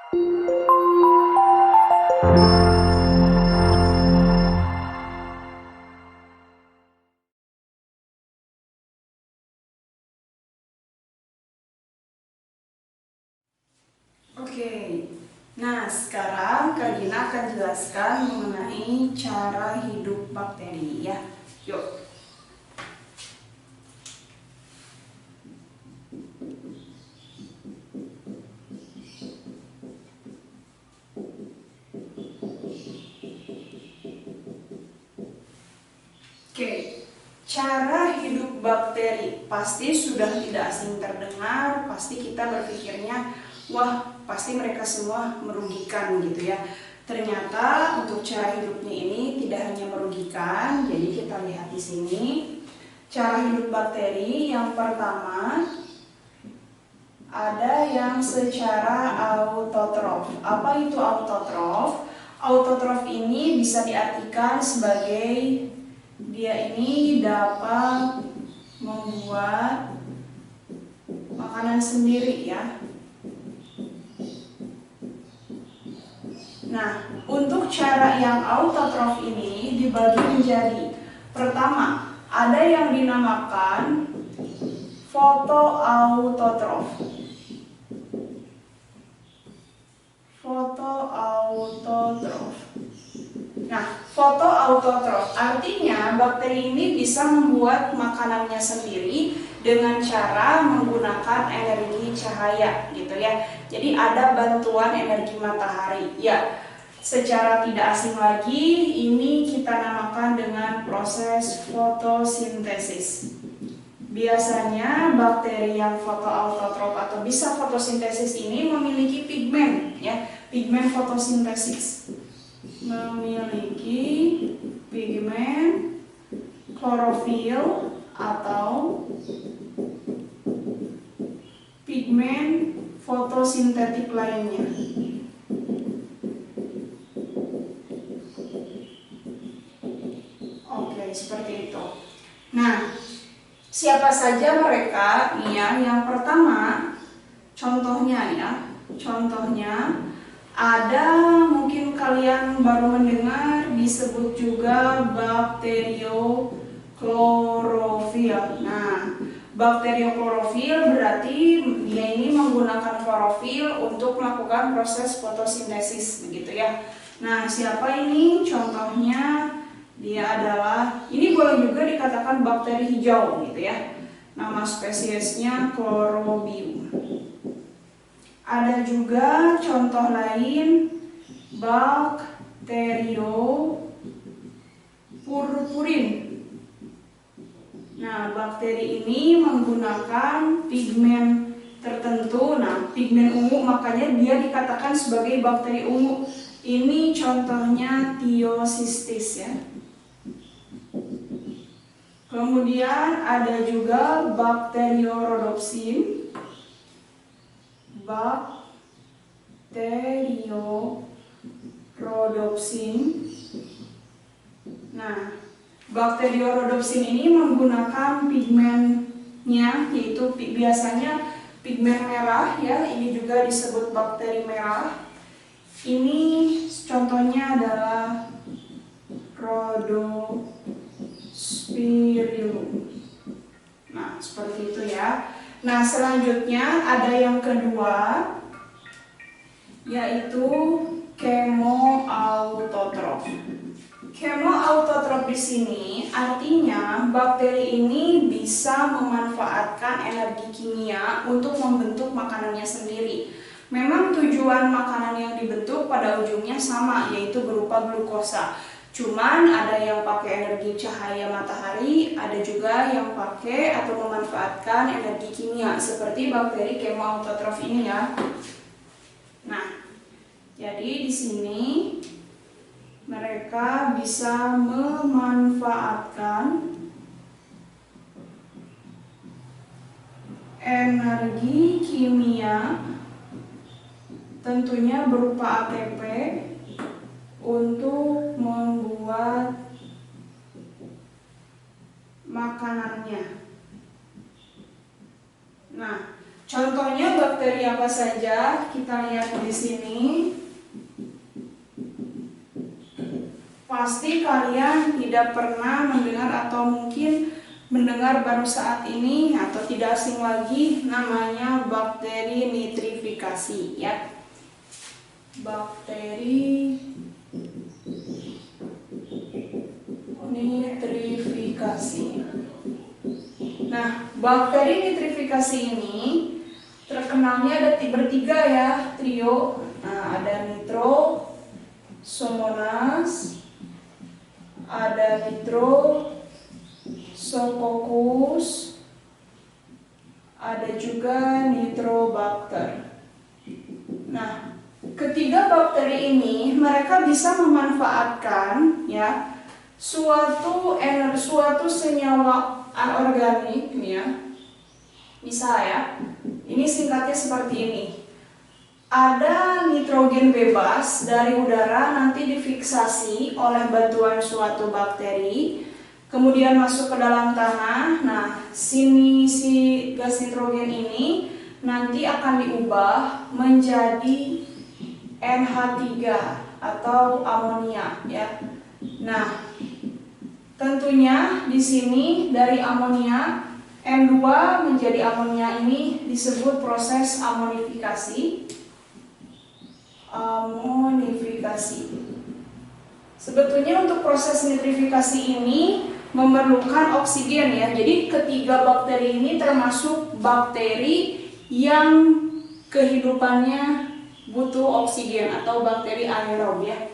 Oke, nah sekarang Kak Gina akan jelaskan mengenai cara hidup bakteri ya. Yuk. Oke, cara hidup bakteri pasti sudah tidak asing terdengar, pasti kita berpikirnya, wah pasti mereka semua merugikan gitu ya. Ternyata untuk cara hidupnya ini tidak hanya merugikan, jadi kita lihat di sini. Cara hidup bakteri yang pertama, ada yang secara autotrof. Apa itu autotrof? Autotrof ini bisa diartikan sebagai dia ini dapat membuat makanan sendiri ya. Nah, untuk cara yang autotrof ini dibagi menjadi, pertama, ada yang dinamakan fotoautotrof. Fotoautotrof. Nah, fotoautotrof artinya bakteri ini bisa membuat makanannya sendiri dengan cara menggunakan energi cahaya gitu ya. Jadi ada bantuan energi matahari. Ya, secara tidak asing lagi ini kita namakan dengan proses fotosintesis. Biasanya bakteri yang fotoautotrof atau bisa fotosintesis ini memiliki pigmen ya, pigmen fotosintesis. Memiliki pigmen klorofil atau pigmen fotosintetik lainnya. Oke, seperti itu. Nah, siapa saja mereka? Ya, yang pertama, contohnya ada, mungkin kalian baru mendengar, disebut juga bakterioklorofil. Nah, bakterioklorofil berarti dia ini menggunakan klorofil untuk melakukan proses fotosintesis, begitu ya. Nah, siapa ini? Contohnya dia adalah, ini boleh juga dikatakan bakteri hijau, gitu ya. Nama spesiesnya Chlorobium. Ada juga contoh lain, bakteriopurpurin. Nah, bakteri ini menggunakan pigmen tertentu. Nah, pigmen ungu, makanya dia dikatakan sebagai bakteri ungu. Ini contohnya Thiocystis ya. Kemudian ada juga bakteriorhodopsin. Nah, bakteriorhodopsin ini menggunakan pigmennya, yaitu biasanya pigmen merah ya. Ini juga disebut bakteri merah. Ini contohnya adalah Rhodospirillum. Nah, seperti itu ya. Nah, selanjutnya ada yang kedua, yaitu chemoautotrof. Chemoautotrof di sini artinya bakteri ini bisa memanfaatkan energi kimia untuk membentuk makanannya sendiri. Memang tujuan makanan yang dibentuk pada ujungnya sama, yaitu berupa glukosa. Cuman ada yang pakai energi cahaya matahari, ada juga yang pakai atau memanfaatkan energi kimia seperti bakteri chemoautotrof ini ya. Nah, jadi di sini mereka bisa memanfaatkan energi kimia, tentunya berupa ATP, untuk membuat makanannya. Nah, Contohnya bakteri apa saja? Kita lihat di sini. Pasti kalian tidak pernah mendengar atau mungkin mendengar baru saat ini atau tidak asing lagi, namanya bakteri nitrifikasi ya. Bakteri nitrifikasi. Nah, bakteri nitrifikasi ini terkenalnya ada bertiga ya, trio. Nah, ada Nitrosomonas, ada Nitrosococcus, ada juga Nitrobacter. Nah, ketiga bakteri ini mereka bisa memanfaatkan ya suatu senyawa anorganik ya. Bisa ya. Ini singkatnya seperti ini. Ada nitrogen bebas dari udara nanti difiksasi oleh bantuan suatu bakteri, kemudian masuk ke dalam tanah. Nah, si gas nitrogen ini nanti akan diubah menjadi NH3 atau amonia ya. Nah, tentunya di sini dari amonia N2 menjadi amonia ini disebut proses amonifikasi. Sebetulnya untuk proses nitrifikasi ini memerlukan oksigen ya. Jadi ketiga bakteri ini termasuk bakteri yang kehidupannya butuh oksigen atau bakteri anaerob ya.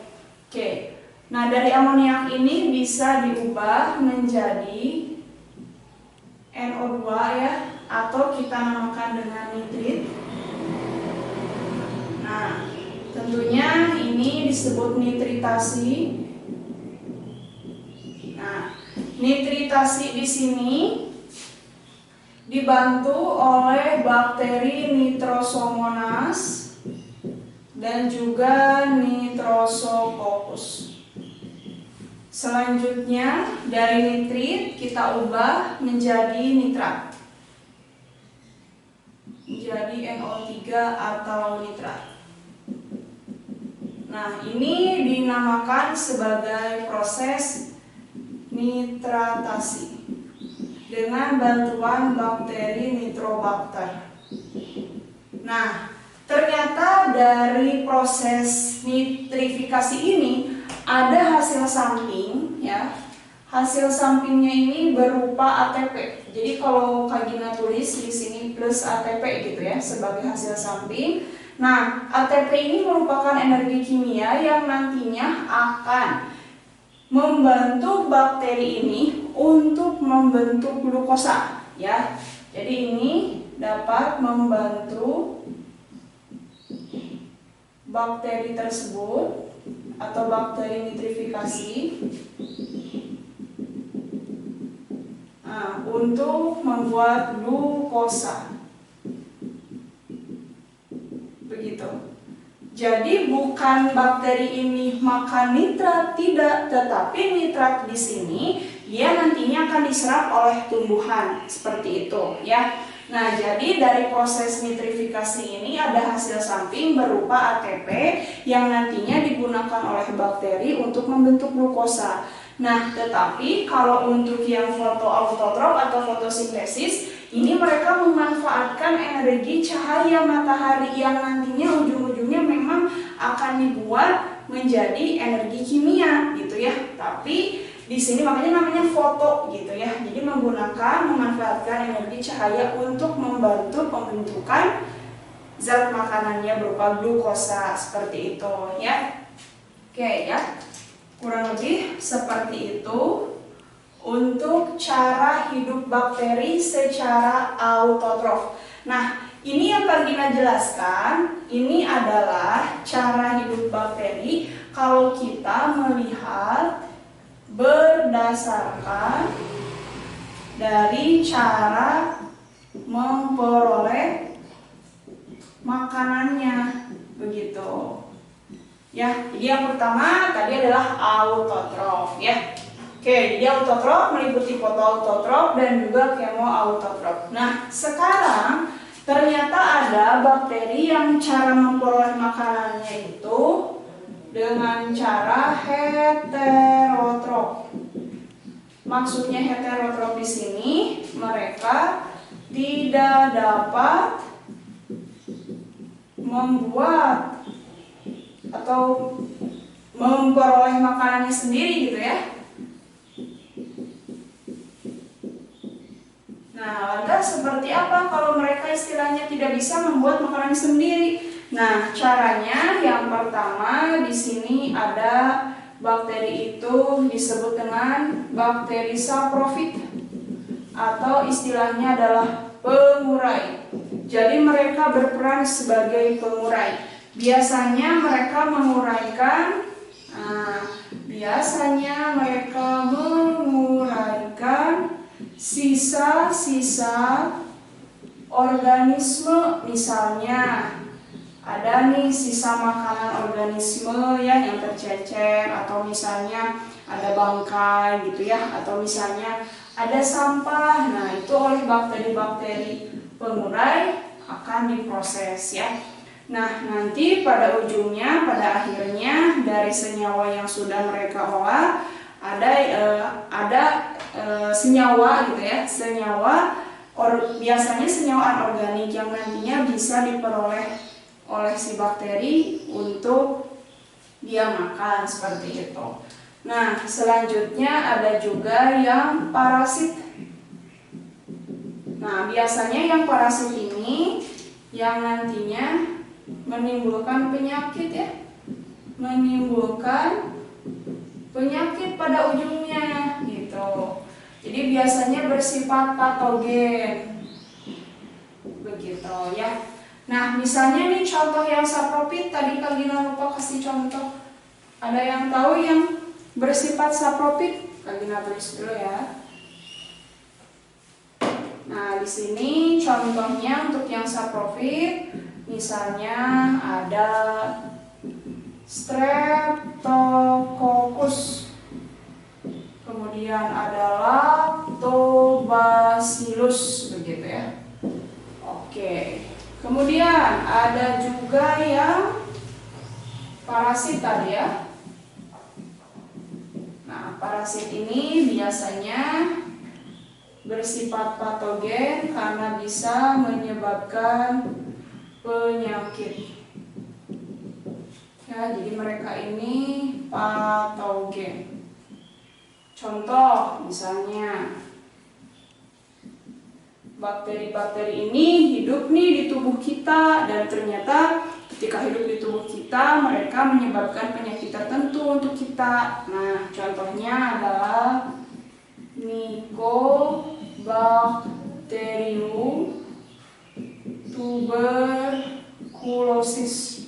Oke. Nah, dari amoniak ini bisa diubah menjadi NO2 ya, atau kita namakan dengan nitrit. Nah, tentunya ini disebut nitritasi. Nah, nitritasi di sini dibantu oleh bakteri Nitrosomonas dan juga Nitrosococcus. Selanjutnya dari nitrit kita ubah menjadi nitrat, menjadi NO3 atau nitrat. Nah, ini dinamakan sebagai proses nitratasi dengan bantuan bakteri Nitrobacter. Nah, ternyata dari proses nitrifikasi ini ada hasil samping ya. Hasil sampingnya ini berupa ATP. Jadi kalau Kak Gina tulis di sini plus ATP gitu ya sebagai hasil samping. Nah, ATP ini merupakan energi kimia yang nantinya akan membantu bakteri ini untuk membentuk glukosa ya. Jadi ini dapat membantu bakteri tersebut atau bakteri nitrifikasi untuk membuat glukosa. Begitu. Jadi bukan bakteri ini makan nitrat, tidak, tetapi nitrat di sini dia nantinya akan diserap oleh tumbuhan seperti itu ya. Nah, jadi dari proses nitrifikasi ini ada hasil samping berupa ATP yang nantinya digunakan oleh bakteri untuk membentuk glukosa. Nah, tetapi kalau untuk yang fotoautotrof atau fotosintesis, ini mereka memanfaatkan energi cahaya matahari yang nantinya ujung-ujungnya memang akan dibuat menjadi energi kimia gitu ya. Tapi di sini makanya namanya foto gitu ya. Jadi memanfaatkan energi cahaya untuk membantu pembentukan zat makanannya berupa glukosa seperti itu ya. Oke ya. Kurang lebih seperti itu untuk cara hidup bakteri secara autotrof. Nah, ini yang Kak Gina jelaskan, ini adalah cara hidup bakteri kalau kita melihat berdasarkan dari cara memperoleh makanannya begitu ya. Jadi yang pertama tadi adalah autotrof ya. Oke, jadi autotrof meliputi fotoautotrof dan juga kemoautotrof. Nah, sekarang Ternyata ada bakteri yang cara memperoleh makanannya itu dengan cara heterotrof. Maksudnya heterotrof di sini mereka tidak dapat membuat atau memperoleh makanannya sendiri gitu ya. Nah, lantas seperti apa kalau mereka istilahnya tidak bisa membuat makanan sendiri? Nah, caranya yang pertama di sini ada bakteri itu disebut dengan bakteri saprofit atau istilahnya adalah pengurai. Jadi mereka berperan sebagai pengurai. Biasanya mereka menguraikan sisa-sisa organisme, misalnya ada nih sisa makanan organisme ya yang tercecer, atau misalnya ada bangkai gitu ya, atau misalnya ada sampah. Nah, itu oleh bakteri-bakteri pengurai akan diproses ya. Nah, nanti pada ujungnya, pada akhirnya dari senyawa yang sudah mereka olah ada senyawa gitu ya, biasanya senyawa anorganik yang nantinya bisa diperoleh oleh si bakteri untuk dia makan seperti itu. Nah, selanjutnya ada juga yang parasit. Nah, biasanya yang parasit ini yang nantinya menimbulkan penyakit ya, menimbulkan penyakit pada ujungnya gitu. Jadi biasanya bersifat patogen begitu ya. Nah, misalnya nih contoh yang saprofit tadi Kak Gina lupa kasih contoh. Ada yang tahu yang bersifat saprofit? Kak Gina tulis dulu ya. Nah, di sini contohnya untuk yang saprofit, misalnya ada Streptococcus, kemudian ada Lactobacillus begitu ya. Oke. Kemudian ada juga yang parasit tadi ya. Nah, parasit ini biasanya bersifat patogen karena bisa menyebabkan penyakit. Ya, jadi mereka ini patogen. Contoh misalnya bakteri-bakteri ini hidup nih di tubuh kita, dan ternyata ketika hidup di tubuh kita mereka menyebabkan penyakit tertentu untuk kita. Nah, contohnya adalah Mycobacterium tuberculosis.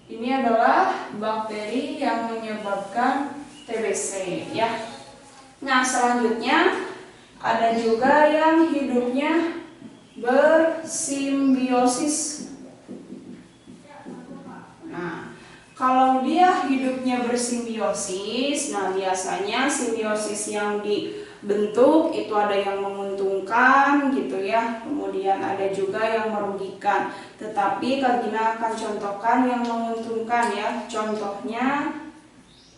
Ini adalah bakteri yang menyebabkan TBC ya. Nah, selanjutnya ada juga yang hidupnya bersimbiosis. Nah, kalau dia hidupnya bersimbiosis, nah biasanya simbiosis yang dibentuk itu ada yang menguntungkan gitu ya, kemudian ada juga yang merugikan. Tetapi Kak Gina akan contohkan yang menguntungkan ya. Contohnya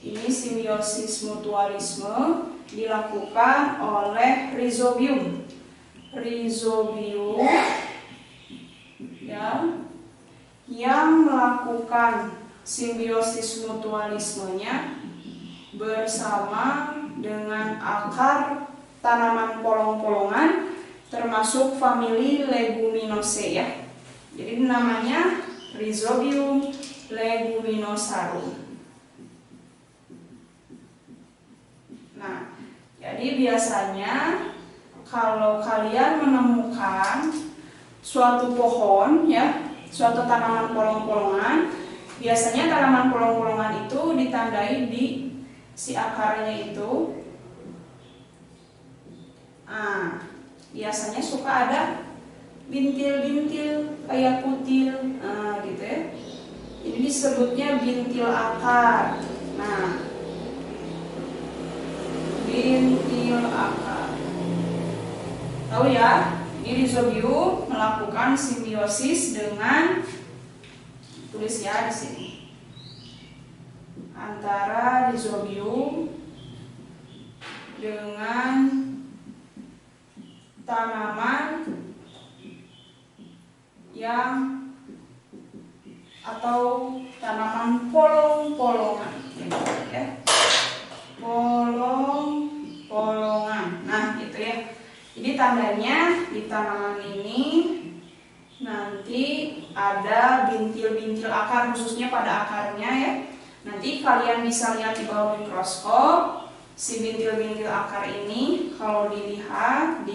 ini simbiosis mutualisme dilakukan oleh Rhizobium ya, yang melakukan simbiosis mutualismenya bersama dengan akar tanaman polong-polongan termasuk famili Leguminosae ya. Jadi namanya Rhizobium leguminosarum. Nah, jadi biasanya kalau kalian menemukan suatu pohon ya, suatu tanaman polong-polongan, biasanya tanaman polong-polongan itu ditandai di si akarnya itu. Nah, biasanya suka ada bintil-bintil kayak kutil, gitu ya. Ini disebutnya bintil akar. Nah, bintil akar. Tahu ya? Ini Jadi Rhizobium melakukan simbiosis dengan, tulis ya di sini, antara Rhizobium dengan tanaman yang atau tanaman polong-polongan, ya, polong-polongan. Nah, gitu ya. Jadi tandanya di tanaman ini nanti ada bintil-bintil akar, khususnya pada akarnya ya. Nanti kalian bisa lihat di bawah mikroskop si bintil-bintil akar ini. Kalau dilihat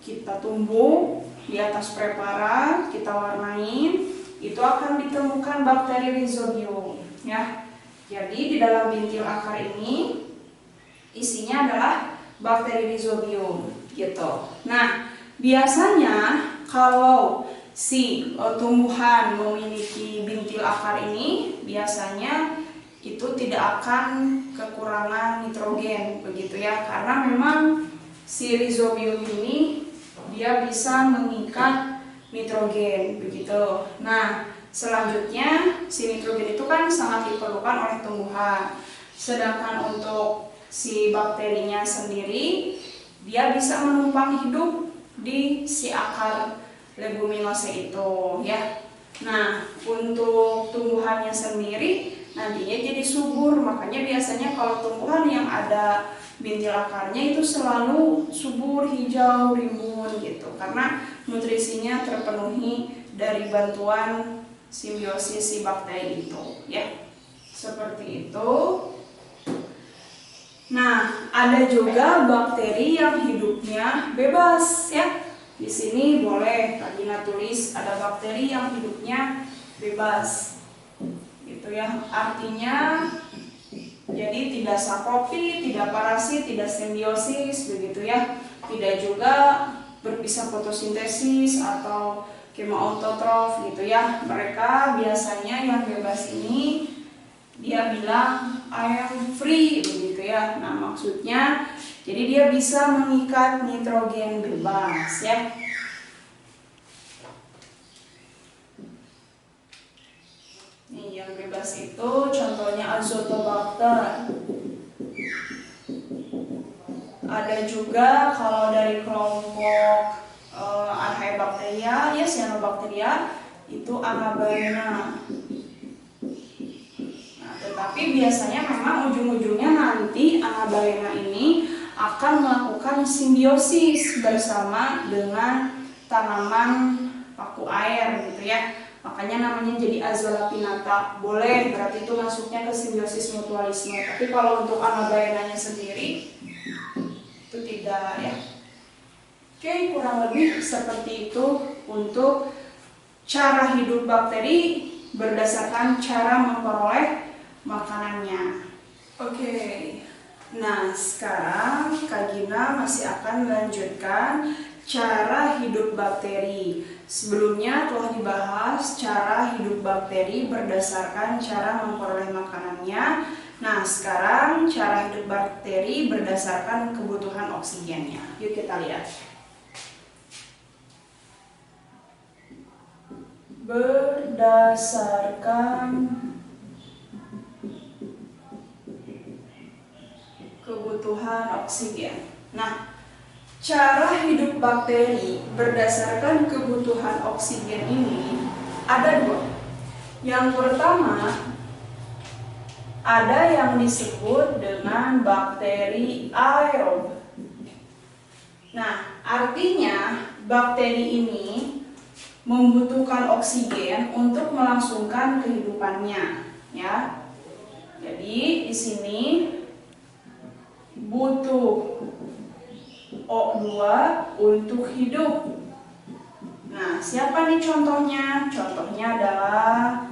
kita tumbuk di atas preparat, kita warnain, itu akan ditemukan bakteri Rhizobium ya. Jadi di dalam bintil akar ini isinya adalah bakteri Rhizobium gitu. Nah, biasanya kalau si tumbuhan memiliki bintil akar ini, biasanya itu tidak akan kekurangan nitrogen begitu ya, karena memang si Rhizobium ini dia bisa mengikat nitrogen begitu. Nah, selanjutnya si nitrogen itu kan sangat diperlukan oleh tumbuhan. Sedangkan untuk si bakterinya sendiri, dia bisa menumpang hidup di si akar leguminosa itu ya. Nah, untuk tumbuhannya sendiri nantinya jadi subur. Makanya biasanya kalau tumbuhan yang ada bintil akarnya itu selalu subur, hijau, rimbun gitu, karena nutrisinya terpenuhi dari bantuan simbiosis si bakteri itu ya. Seperti itu. Nah, ada juga bakteri yang hidupnya bebas ya. Di sini boleh Kak Gina tulis ada bakteri yang hidupnya bebas. Gitu ya. Artinya jadi tidak saprofi, tidak parasit, tidak simbiosis begitu ya. Tidak juga berpisah fotosintesis atau kemoautotrof gitu ya. Mereka biasanya yang bebas ini dia bilang I am free begitu ya. Nah, maksudnya jadi dia bisa mengikat nitrogen bebas ya. Nih yang bebas itu contohnya Azotobacter. Ada juga kalau dari kelompok Archaebacteria ya, Cyanobacteria itu Amabaena. Nah, tetapi biasanya memang ujung-ujungnya nanti Amabaena ini akan melakukan simbiosis bersama dengan tanaman paku air gitu ya. Makanya namanya jadi Azolapinata. Boleh, berarti itu masuknya ke simbiosis mutualisme. Tapi kalau untuk Amabaenanya sendiri itu tidak ya. Oke, kurang lebih seperti itu untuk cara hidup bakteri berdasarkan cara memperoleh makanannya. Oke. Nah, sekarang Kak Gina masih akan melanjutkan cara hidup bakteri. Sebelumnya telah dibahas cara hidup bakteri berdasarkan cara memperoleh makanannya. Nah, sekarang cara hidup bakteri berdasarkan kebutuhan oksigennya. Yuk kita lihat. Berdasarkan kebutuhan oksigen. Nah, cara hidup bakteri berdasarkan kebutuhan oksigen ini ada dua. Yang pertama, ada yang disebut dengan bakteri aerob. Nah, artinya bakteri ini membutuhkan oksigen untuk melangsungkan kehidupannya, ya. Jadi di sini butuh O2 untuk hidup. Nah, siapa nih contohnya? Contohnya adalah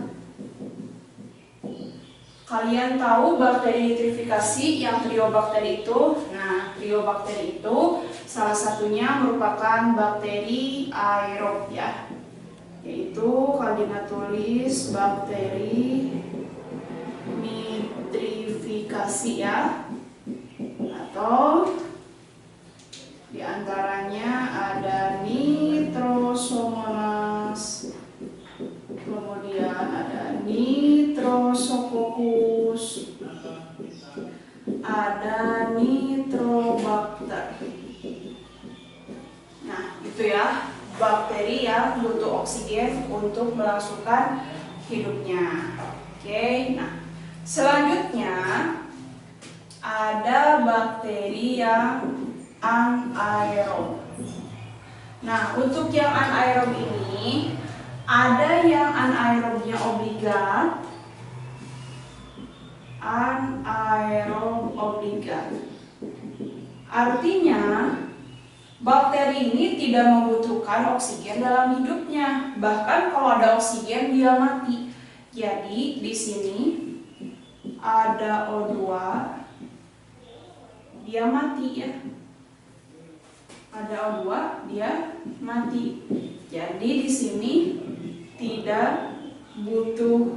kalian tahu bakteri nitrifikasi yang triobakteri itu. Nah, triobakteri itu salah satunya merupakan bakteri aerob ya. Yaitu kalian tulis bakteri nitrifikasi ya. Atau Di antaranya ada Nitrosomonas, kemudian ada Nitrosococcus, ada Nitrobacter. Nah, itu ya, bakteri yang butuh oksigen untuk melangsungkan hidupnya. Oke, nah selanjutnya ada bakteri yang anaerob. Nah, untuk yang anaerob ini ada yang anaerobnya obligat, anaerob obligat. Artinya bakteri ini tidak membutuhkan oksigen dalam hidupnya. Bahkan kalau ada oksigen dia mati. Jadi di sini ada O2, dia mati ya. Ada O2, dia mati. Jadi di sini tidak butuh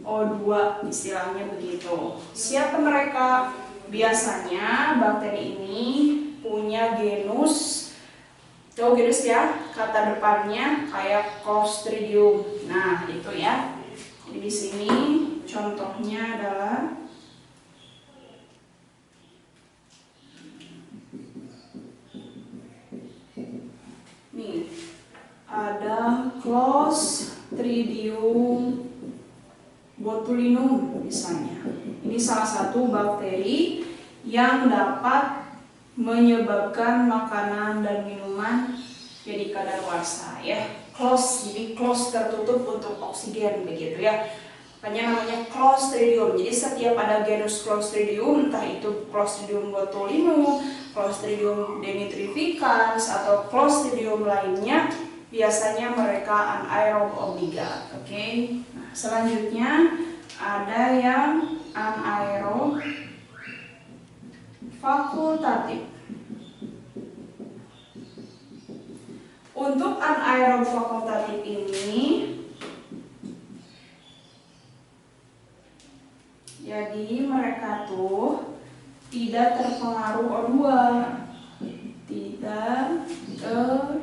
O2, istilahnya begitu. Siapa mereka? Biasanya bakteri ini punya genus, tuh genus ya, kata depannya kayak Clostridium. Nah, itu ya. Jadi di sini contohnya adalah nih, ada Clostridium botulinum misalnya. Ini salah satu bakteri yang dapat menyebabkan makanan dan minuman jadi kadaluarsa ya. Jadi close tertutup untuk oksigen begitu ya. Makanya namanya Clostridium. Jadi setiap ada genus Clostridium, entah itu Clostridium botulinum, Clostridium denitrificans atau Clostridium lainnya, biasanya mereka anaerob obligat. Oke. Nah, selanjutnya ada yang anaerob fakultatif. Untuk anaerob fakultatif ini, jadi mereka tuh tidak terpengaruh O2, tidak terpengaruh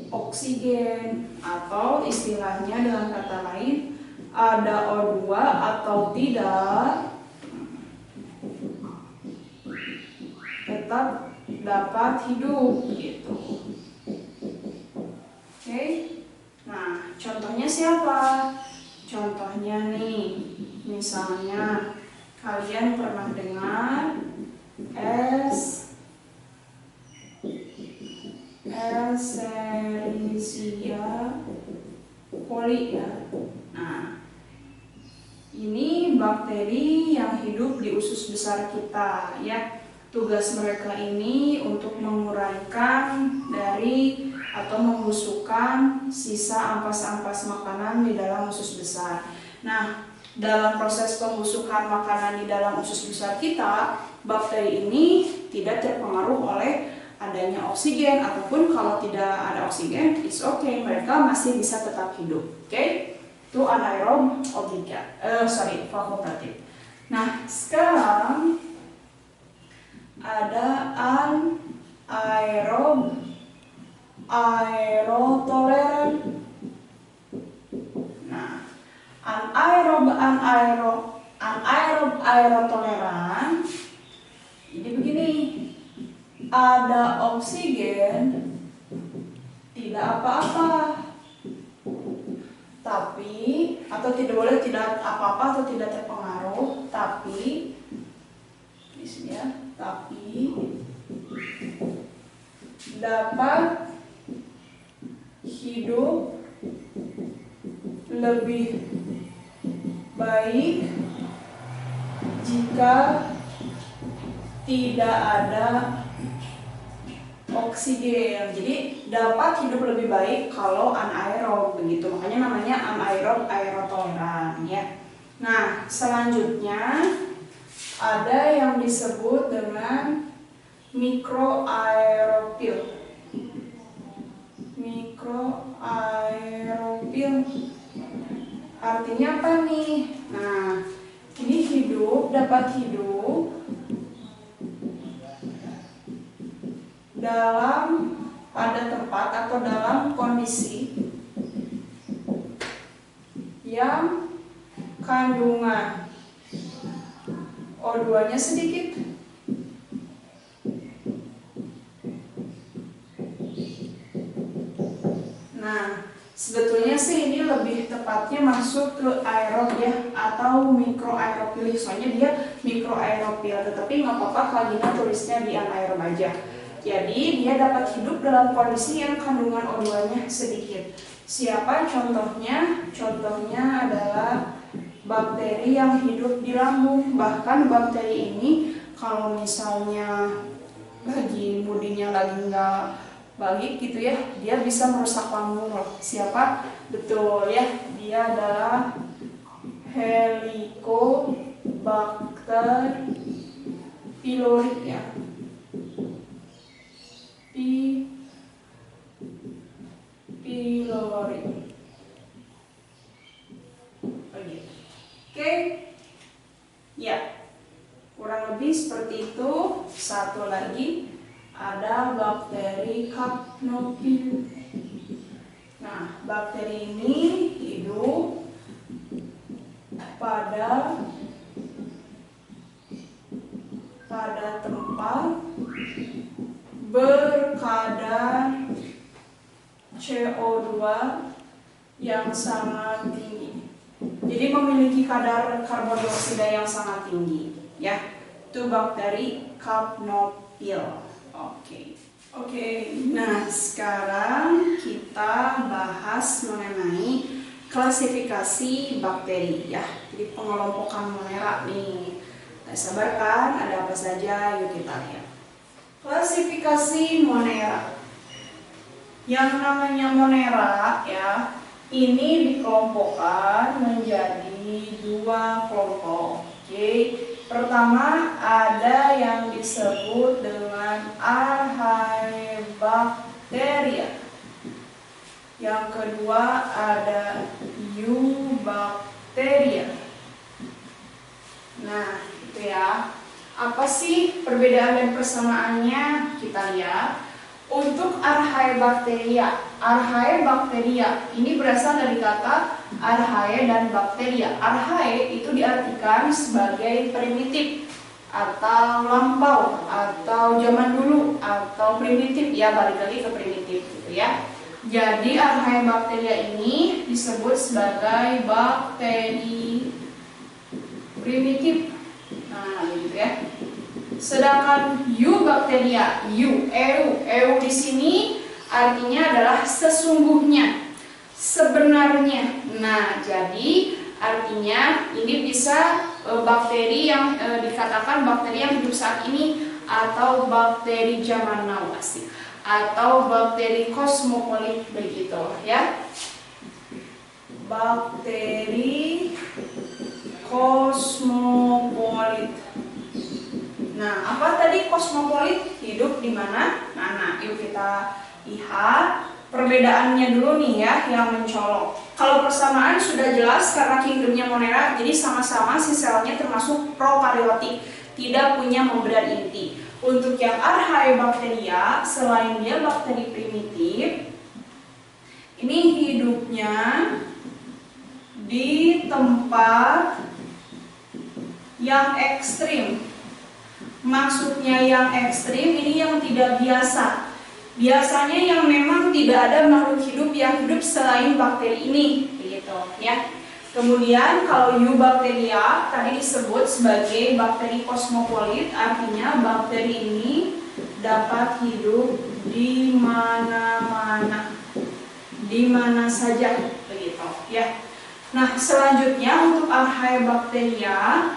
oksigen, atau istilahnya dengan kata lain, ada O2 atau tidak, tetap dapat hidup gitu. Oke. Nah, contohnya siapa? Contohnya nih, misalnya kalian pernah dengar Escherichia coli ya. Nah, ini bakteri yang hidup di usus besar kita ya. Tugas mereka ini untuk menguraikan dari atau membusukkan sisa ampas-ampas makanan di dalam usus besar. Nah, dalam proses pembusukan makanan di dalam usus besar kita, bakteri ini tidak terpengaruh oleh adanya oksigen, ataupun kalau tidak ada oksigen, it's okay, mereka masih bisa tetap hidup. Oke? Itu anaerob obligat, fakultatif. Nah, sekarang ada anaerob aerotoleran. Nah, anaerob aerotoleran ini begini, ada oksigen tidak apa-apa, tapi atau tidak boleh tidak apa-apa atau tidak terpengaruh, tapi di sini ya, tapi dapat hidup lebih baik jika tidak ada oksigen. Jadi dapat hidup lebih baik kalau anaerob begitu. Makanya namanya anaerob aerotoleran ya. Nah, selanjutnya ada yang disebut dengan mikroaerofil. Mikroaerofil artinya apa nih? Nah, ini hidup dapat hidup pada tempat atau dalam kondisi yang kandungan O2-nya sedikit. Nah, sebetulnya sih ini lebih tepatnya masuk ke aerob ya, atau mikroaerofil. Soalnya dia mikroaerofil, tetapi nggak apa-apa kalau Gina tulisnya di anaerob aja. Jadi dia dapat hidup dalam kondisi yang kandungan O2-nya sedikit. Siapa contohnya? Contohnya adalah bakteri yang hidup di lambung. Bahkan bakteri ini kalau misalnya lagi mudinya lagi nggak baik gitu ya, dia bisa merusak lambung loh. Siapa? Betul ya, dia adalah Helicobacter pylori ya. Pylori. Oke. Ya. Kurang lebih seperti itu. Satu lagi ada bakteri Capnopil. Nah, bakteri ini hidup pada tempat berkadar CO2 yang sangat tinggi. Jadi memiliki kadar karbon dioksida yang sangat tinggi, ya. Itu bakteri Capnopil. Oke. Nah, sekarang kita bahas mengenai klasifikasi bakteri, ya. Jadi pengelompokan Monera nih. Nah, sabarkan, ada apa saja? Yuk kita lihat. Klasifikasi Monera. Yang namanya Monera ya, ini dikelompokkan menjadi dua kelompok. Oke. Pertama ada yang disebut dengan Archaebacteria. Yang kedua ada Eubacteria. Nah, itu ya. Apa sih perbedaan dan persamaannya? Kita lihat. Untuk Archaebacteria ini berasal dari kata archae dan bakteria. Archae itu diartikan sebagai primitif atau lampau atau zaman dulu atau primitif ya, balik lagi ke primitif gitu ya. Jadi Archaebacteria ini disebut sebagai bakteri primitif. Nah, gitu ya. Sedangkan Eubacteria, eu di sini artinya adalah sesungguhnya, sebenarnya. Nah, jadi artinya ini bisa bakteri yang dikatakan bakteri yang hidup saat ini, atau bakteri zaman now asik, atau bakteri kosmopolit begitu ya. Bakteri kosmopolit. Nah, apa tadi kosmopolit? Hidup di mana? Nah, yuk kita lihat perbedaannya dulu nih ya, yang mencolok. Kalau persamaan sudah jelas karena kingdomnya Monera, jadi sama-sama si selnya termasuk prokaryotik, tidak punya membran inti. Untuk yang Archaebacteria, selain dia bakteri primitif, ini hidupnya di tempat yang ekstrim. Maksudnya yang ekstrim ini yang tidak biasa. Biasanya yang memang tidak ada makhluk hidup yang hidup selain bakteri ini, begitu ya. Kemudian kalau Eubacteria tadi disebut sebagai bakteri kosmopolit, artinya bakteri ini dapat hidup di mana-mana, di mana saja, begitu ya. Nah, selanjutnya untuk Archaebacteria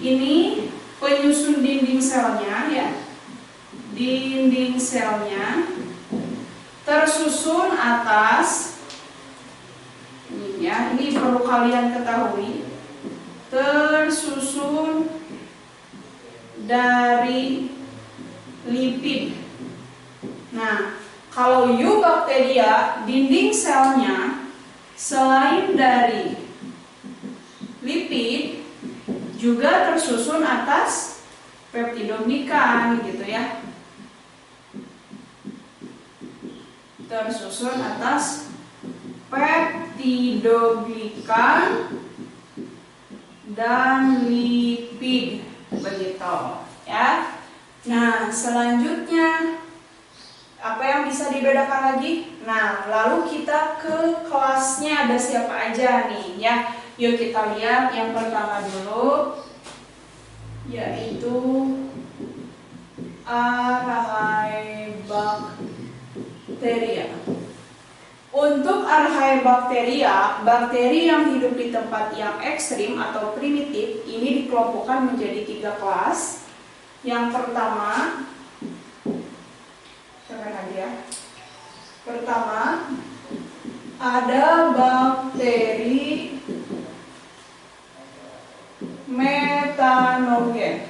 ini penyusun dinding selnya ya, dinding selnya tersusun atas ini ya, ini perlu kalian ketahui, tersusun dari lipid. Nah, kalau Eubacteria dinding selnya selain dari lipid juga tersusun atas peptidoglikan gitu ya. Tersusun atas peptidoglikan dan lipid begitu ya. Nah, selanjutnya apa yang bisa dibedakan lagi? Nah, lalu kita ke kelasnya ada siapa aja nih ya. Yuk kita lihat yang pertama dulu, yaitu Archaebacteria. Untuk Archaebacteria, bakteri yang hidup di tempat yang ekstrim atau primitif ini dikelompokkan menjadi 3 kelas. Yang pertama, ada bakteri metanogen.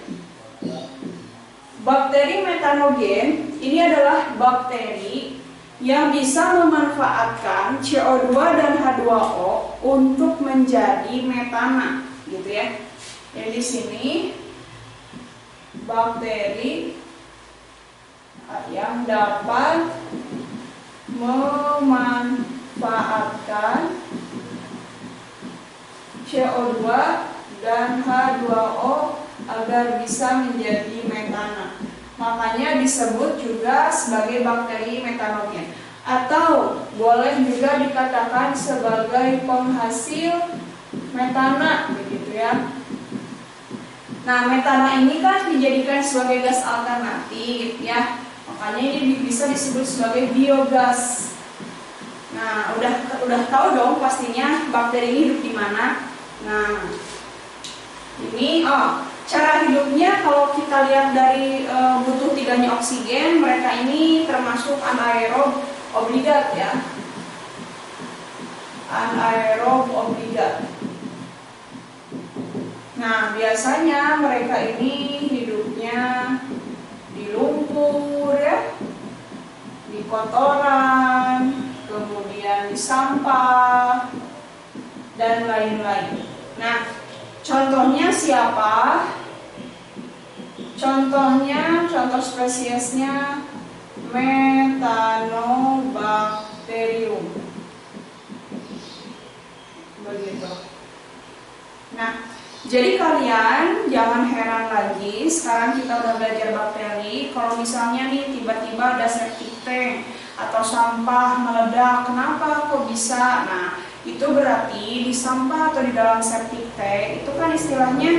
Bakteri metanogen ini adalah bakteri yang bisa memanfaatkan CO2 dan H2O untuk menjadi metana, gitu ya. Jadi di sini bakteri yang dapat memanfaatkan CO2 dan H2O agar bisa menjadi metana. Makanya disebut juga sebagai bakteri metanogen, atau boleh juga dikatakan sebagai penghasil metana, begitu ya. Nah, metana ini kan dijadikan sebagai gas alternatif ya. Makanya ini bisa disebut sebagai biogas. Nah, udah tahu dong pastinya bakteri ini hidup di mana. Nah, ini cara hidupnya kalau kita lihat dari butuh tiganya oksigen, mereka ini termasuk anaerob obligat ya. Anaerob obligat. Nah, biasanya mereka ini hidupnya di lumpur ya, di kotoran, kemudian di sampah, dan lain-lain. Nah, contohnya siapa? Contoh spesiesnya Methanobacterium. Begitu. Nah, jadi kalian jangan heran lagi, sekarang kita udah belajar bakteri. Kalau misalnya nih tiba-tiba ada septic tank atau sampah meledak, kenapa kok bisa? Nah, itu berarti di sampah atau di dalam septic tank itu kan istilahnya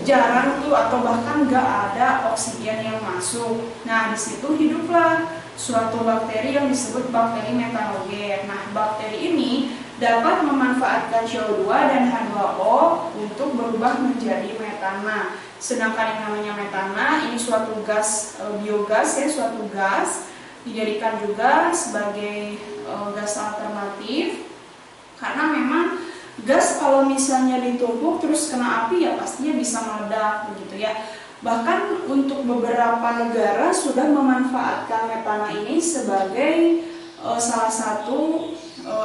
jarang tuh atau bahkan gak ada oksigen yang masuk. Nah, di situ hiduplah suatu bakteri yang disebut bakteri metanogen. Nah, bakteri ini dapat memanfaatkan CO2 dan H2O untuk berubah menjadi metana. Sedangkan yang namanya metana ini suatu gas biogas ya, suatu gas dijadikan juga sebagai gas alternatif. Karena memang gas kalau misalnya ditumpuk terus kena api ya pastinya bisa meledak begitu ya. Bahkan untuk beberapa negara sudah memanfaatkan metana ini sebagai salah satu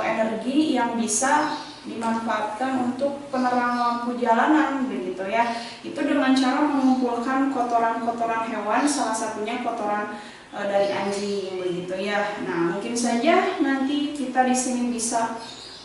energi yang bisa dimanfaatkan untuk penerangan lampu jalanan begitu ya. Itu dengan cara mengumpulkan kotoran-kotoran hewan, salah satunya kotoran dari anjing begitu ya. Nah, mungkin saja nanti kita di sini bisa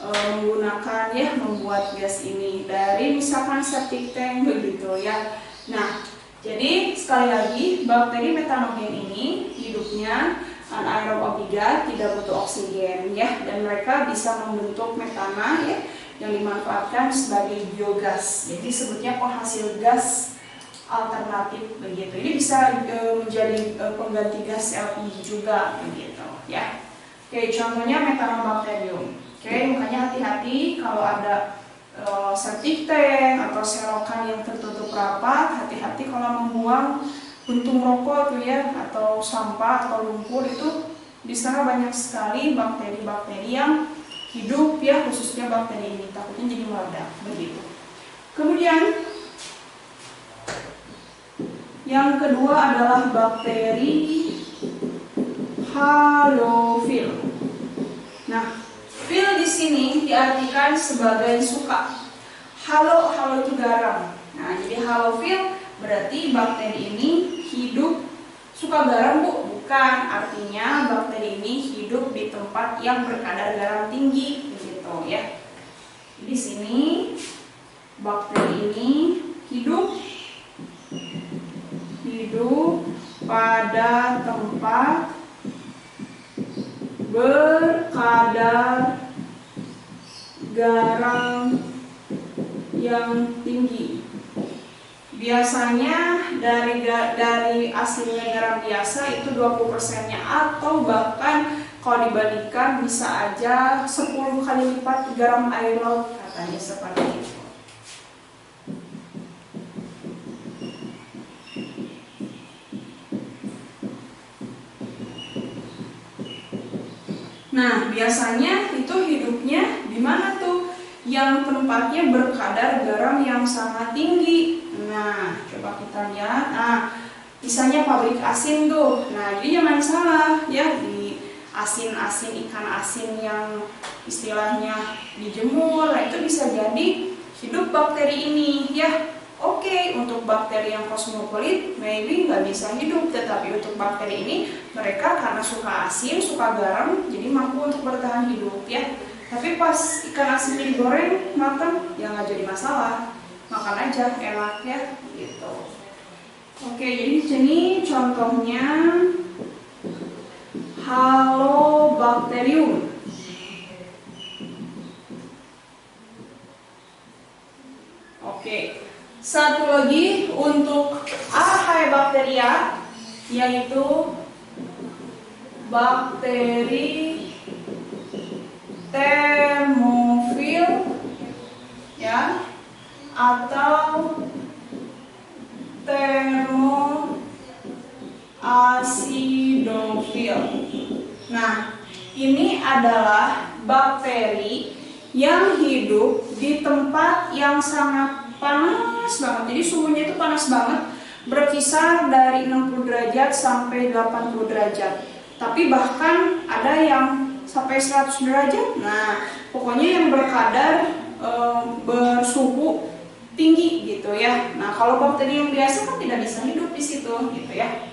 menggunakan ya, membuat gas ini dari misalkan septic tank begitu ya. Nah, jadi sekali lagi bakteri metanogen ini hidupnya anaerob obligat, tidak butuh oksigen ya, dan mereka bisa membentuk metana ya yang dimanfaatkan sebagai biogas. Jadi sebutnya penghasil gas alternatif begitu. Ini bisa menjadi pengganti gas LPG juga begitu ya. Oke, contohnya Methanobacterium. Oke, makanya hati-hati kalau ada septic tank atau selokan yang tertutup rapat, hati-hati kalau membuang puntung rokok tuh ya, atau sampah atau lumpur. Itu di sana banyak sekali bakteri-bakteri yang hidup ya, khususnya bakteri ini takutnya jadi meledak begitu. Kemudian yang kedua adalah bakteri halofil. Nah, fil di sini diartikan sebagai suka. Halo itu garam. Nah, Nah, jadi halofil berarti bakteri ini hidup suka garam, Bu? Bukan, artinya bakteri ini hidup di tempat yang berkadar garam tinggi, begitu ya. Di sini bakteri ini hidup pada tempat berkadar garam yang tinggi. Biasanya dari asinnya garam biasa itu 20%-nya, atau bahkan kalau dibandingkan bisa aja 10 kali lipat garam air laut, katanya seperti itu. Nah, biasanya itu hidupnya di mana tuh? Yang tempatnya berkadar garam yang sangat tinggi. Nah, coba kita lihat. Nah, misalnya pabrik asin tuh. Nah, jadi jangan salah ya, di asin-asin, ikan asin yang istilahnya dijemur, nah itu bisa jadi hidup bakteri ini ya. Oke, untuk bakteri yang kosmopolit maybe nggak bisa hidup, tetapi untuk bakteri ini mereka karena suka asin, suka garam, jadi mampu untuk bertahan hidup ya. Tapi pas ikan asinnya digoreng, matang, ya nggak jadi masalah, makan aja, enak ya, gitu. Oke, jadi di sini contohnya Halobacterium. Oke, satu lagi untuk Archaebacteria, yaitu bakteri termofil ya, atau termoacidofil. Nah, ini adalah bakteri yang hidup di tempat yang sangat panas banget. Jadi suhunya itu panas banget, berkisar dari 60 derajat sampai 80 derajat. Tapi bahkan ada yang sampai 100 derajat. Nah, pokoknya yang berkadar bersuhu tinggi gitu ya. Nah, kalau bakteri yang biasa kan tidak bisa hidup di situ gitu ya.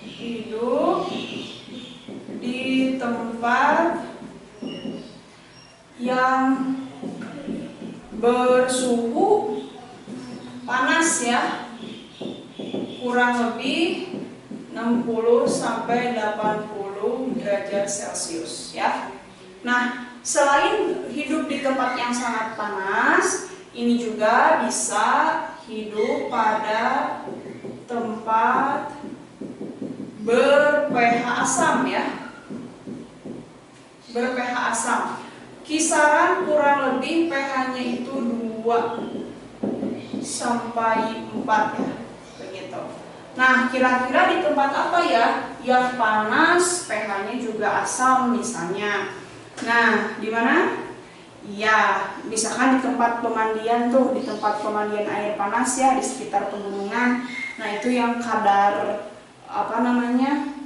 Hidup di tempat yang bersuhu panas ya, kurang lebih 60 sampai 80 derajat Celcius ya. Nah, selain hidup di tempat yang sangat panas, ini juga bisa hidup pada tempat ber-pH asam ya. Ber-pH asam. Kisaran kurang lebih pH-nya itu 2 sampai 4 ya. Begitu. Nah, kira-kira di tempat apa ya yang panas, pH-nya juga asam misalnya. Nah, di mana? Ya, misalkan di tempat pemandian tuh, di tempat pemandian air panas ya, di sekitar pegunungan. Nah, itu yang kadar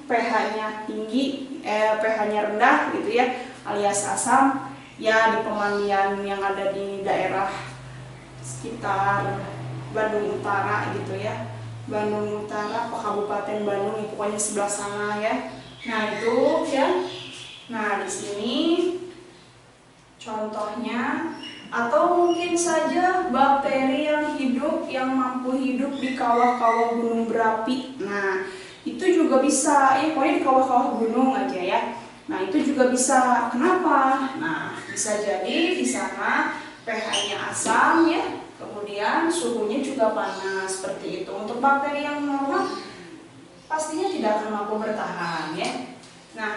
pH-nya tinggi, pH-nya rendah gitu ya, alias asam. Ya, di pemandian yang ada di daerah sekitar Bandung Utara gitu ya. Bandung Utara, Kabupaten Bandung, pokoknya sebelah sana ya. Nah, itu ya. Nah, di sini contohnya, atau mungkin saja bakteri yang mampu hidup di kawah-kawah gunung berapi. Nah, itu juga bisa ya, pokoknya di kawah-kawah gunung aja ya. Nah, itu juga bisa. Kenapa? Nah, bisa jadi di sana pH-nya asam ya, kemudian suhunya juga panas seperti itu. Untuk bakteri yang normal pastinya tidak akan mampu bertahan ya. Nah,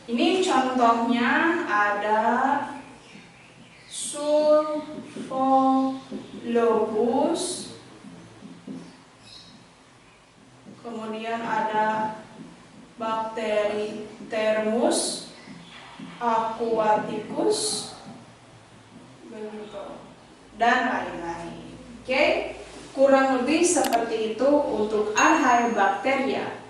ini contohnya ada Sulfolobus, kemudian ada bakteri Thermus aquaticus, dan lain-lain. Oke, kurang lebih seperti itu untuk Archaebacteria.